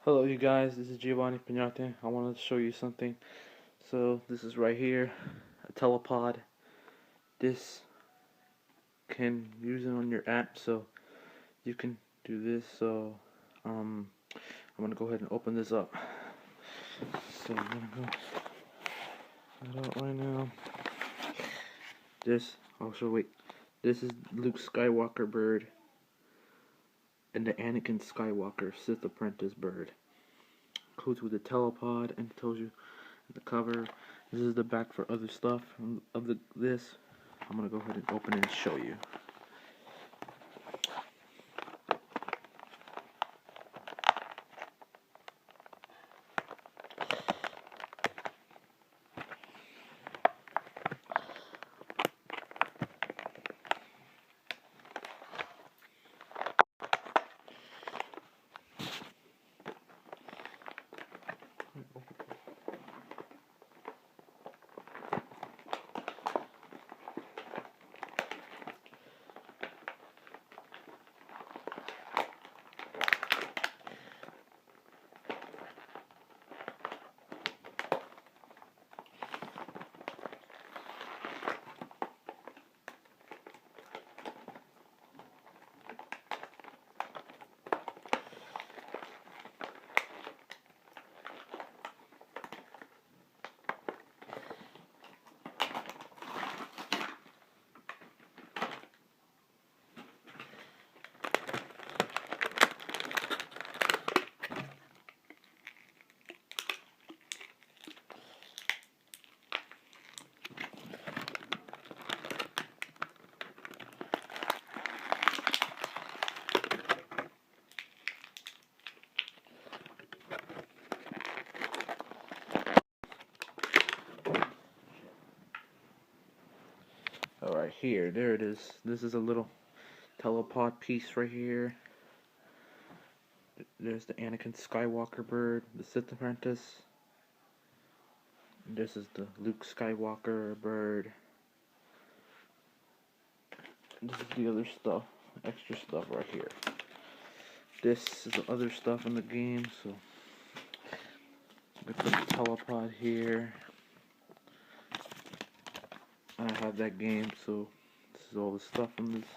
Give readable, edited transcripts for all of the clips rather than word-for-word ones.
Hello you guys, this is Giovanni Pignate. I wanted to show you something. So this is right here, a telepod. This can use it on your app, so you can do this. So I'm gonna go ahead and open this up. So I'm gonna go that out right now. This is Luke Skywalker bird and the Anakin Skywalker Sith Apprentice bird. Comes with a telepod and it tells you the cover. This is the back for other stuff of this. I'm gonna go ahead and open it and show you. Alright, there it is. This is a little telepod piece right here. There's the Anakin Skywalker bird, the Sith Apprentice. This is the Luke Skywalker bird. This is the other stuff, extra stuff right here. This is the other stuff in the game, so I put the telepod here. I have that game, so this is all the stuff in this.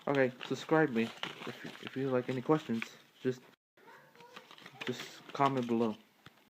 Okay, subscribe me if you like any questions. Just comment below.